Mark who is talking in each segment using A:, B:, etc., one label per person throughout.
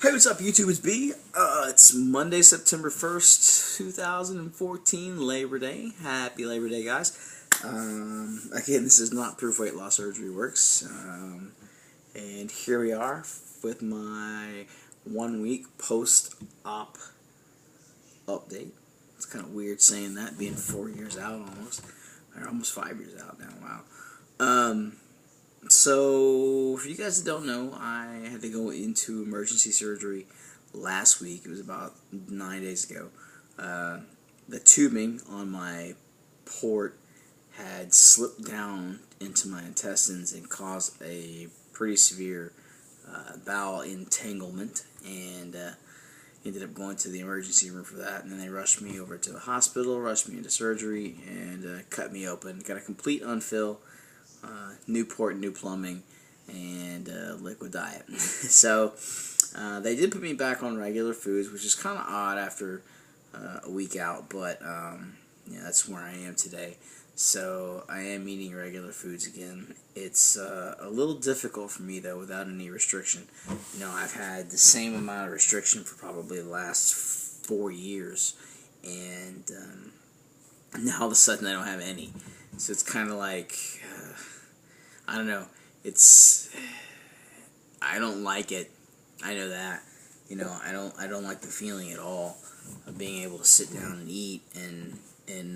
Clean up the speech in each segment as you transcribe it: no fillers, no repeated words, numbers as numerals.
A: Hey, what's up, YouTube? It's B. It's Monday, September 1st, 2014, Labor Day. Happy Labor Day, guys. Again, this is not proof weight loss surgery works. And here we are with my 1 week post-op update. It's kind of weird saying that, being 4 years out almost. Or almost 5 years out now, wow. So, for you guys that don't know, I had to go into emergency surgery last week. It was about 9 days ago. The tubing on my port had slipped down into my intestines and caused a pretty severe bowel entanglement, and ended up going to the emergency room for that. And then they rushed me over to the hospital, rushed me into surgery, and cut me open. Got a complete unfill. New port, new plumbing, and liquid diet. So they did put me back on regular foods, which is kind of odd after a week out, but yeah, that's where I am today. So I am eating regular foods again. It's a little difficult for me, though, without any restriction. You know, I've had the same amount of restriction for probably the last 4 years, and now all of a sudden I don't have any. So it's kind of like, I don't know. I don't like it. I know that. You know, I don't like the feeling at all of being able to sit down and eat and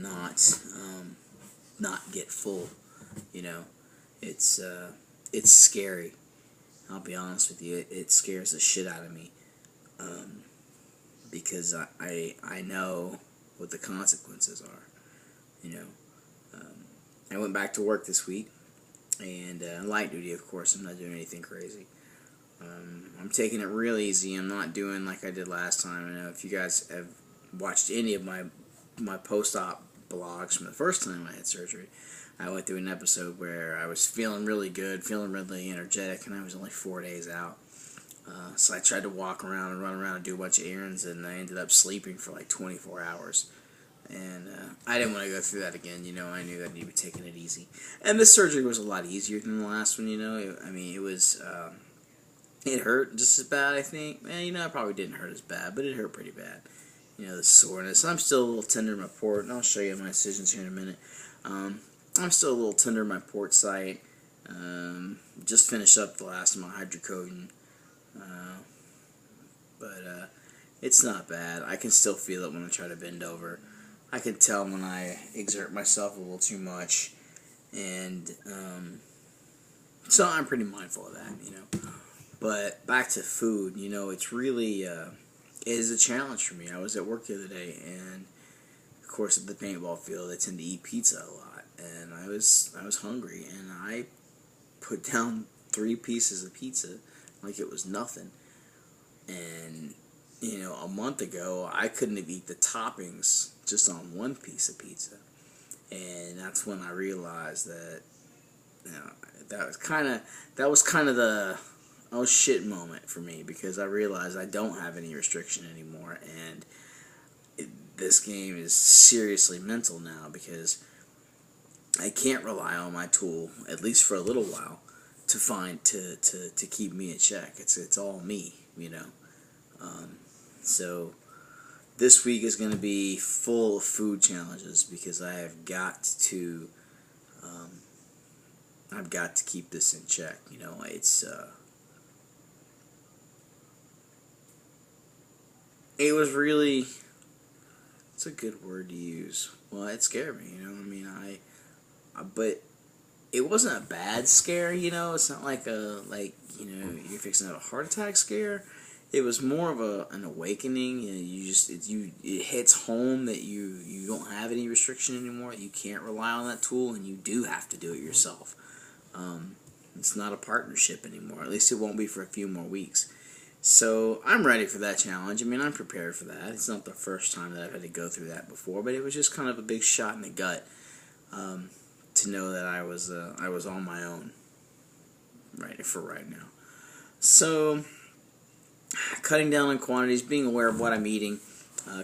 A: not get full. You know, it's scary. I'll be honest with you. It scares the shit out of me, because I know what the consequences are. You know, I went back to work this week. And light duty, of course. I'm not doing anything crazy. I'm taking it real easy. I'm not doing like I did last time. I know if you guys have watched any of my post-op blogs from the first time I had surgery, I went through an episode where I was feeling really good, feeling really energetic, and I was only 4 days out. So I tried to walk around and run around and do a bunch of errands, and I ended up sleeping for like 24 hours. And I didn't want to go through that again. You know, I knew that I needed to be taking it easy. And this surgery was a lot easier than the last one, you know. It was, it hurt just as bad, I think. You know, it probably didn't hurt as bad, but it hurt pretty bad. You know, the soreness. I'm still a little tender in my port, and I'll show you my incisions here in a minute. I'm still a little tender in my port site. Just finished up the last of my hydrocodone. But it's not bad. I can still feel it when I try to bend over. I can tell when I exert myself a little too much, and so I'm pretty mindful of that, you know. But back to food, you know, it's really it is a challenge for me. I was at work the other day, and of course at the paintball field, I tend to eat pizza a lot, and I was hungry, and I put down 3 pieces of pizza like it was nothing, and you know, a month ago, I couldn't have eaten the toppings just on 1 piece of pizza. And that's when I realized that, you know, that was kind of the oh shit moment for me, because I realized I don't have any restriction anymore, and this game is seriously mental now, because I can't rely on my tool, at least for a little while, to keep me in check. It's all me, you know. So this week is going to be full of food challenges, because I've got to keep this in check. You know, it's a good word to use. Well, it scared me. You know, I mean, but it wasn't a bad scare. You know, it's not like you know, you're fixing to have a heart attack scare. It was more of an awakening. You know, it hits home that you don't have any restriction anymore. You can't rely on that tool, and you do have to do it yourself. It's not a partnership anymore. At least it won't be for a few more weeks. So I'm ready for that challenge. I mean, I'm prepared for that. It's not the first time that I've had to go through that before, but it was just kind of a big shot in the gut, to know that I was on my own right now. So, cutting down on quantities, being aware of what I'm eating,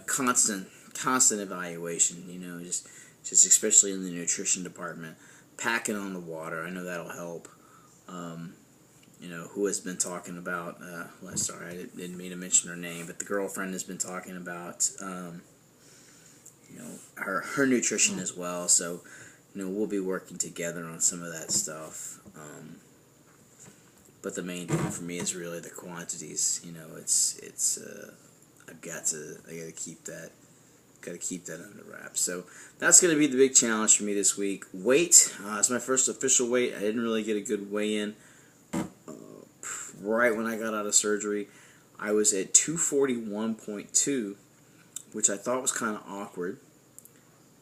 A: constant evaluation, you know, just especially in the nutrition department, packing on the water. I know that'll help. who has been talking about, well, sorry, I didn't mean to mention her name, but the girlfriend has been talking about, her nutrition as well. So, we'll be working together on some of that stuff. But the main thing for me is really the quantities. I gotta keep that under wraps. So that's gonna be the big challenge for me this week. Weight. It's my first official weight. I didn't really get a good weigh-in. Right when I got out of surgery, I was at 241.2, which I thought was kind of awkward,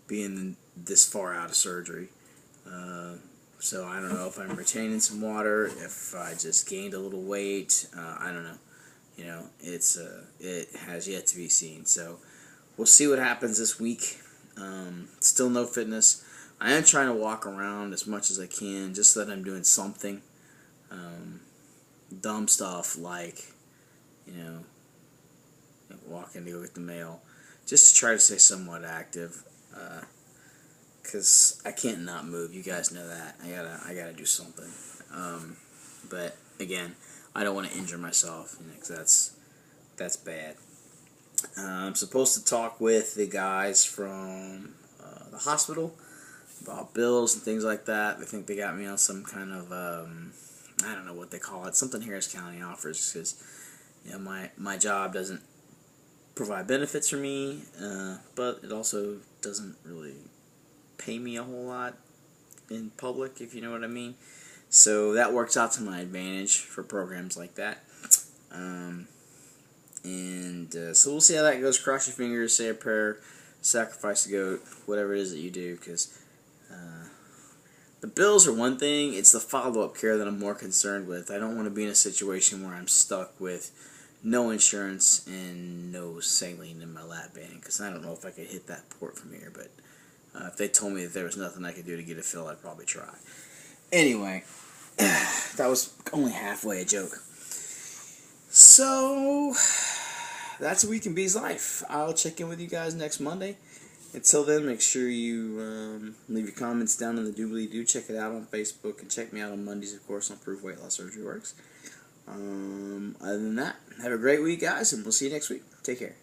A: being this far out of surgery. So I don't know if I'm retaining some water, if I just gained a little weight. I don't know. It has yet to be seen. So we'll see what happens this week. Still no fitness. I am trying to walk around as much as I can, just so that I'm doing something. Dumb stuff like, walking to go get the mail, just to try to stay somewhat active. Because I can't not move. You guys know that. I gotta do something. But again, I don't want to injure myself, because that's bad. I'm supposed to talk with the guys from the hospital about bills and things like that. They think they got me on some kind of I don't know what they call it, something Harris County offers, because my job doesn't provide benefits for me, but it also doesn't really pay me a whole lot in public, if you know what I mean. So that works out to my advantage for programs like that. So we'll see how that goes. Cross your fingers, say a prayer, sacrifice a goat, whatever it is that you do, because the bills are one thing. It's the follow-up care that I'm more concerned with. I don't want to be in a situation where I'm stuck with no insurance and no saline in my lap band, because I don't know if I could hit that port from here, but if they told me that there was nothing I could do to get it filled, I'd probably try. Anyway, that was only halfway a joke. So that's a week in B's life. I'll check in with you guys next Monday. Until then, make sure you leave your comments down in the doobly-doo. Check it out on Facebook, and check me out on Mondays, of course, on Proof Weight Loss Surgery Works. Other than that, have a great week, guys, and we'll see you next week. Take care.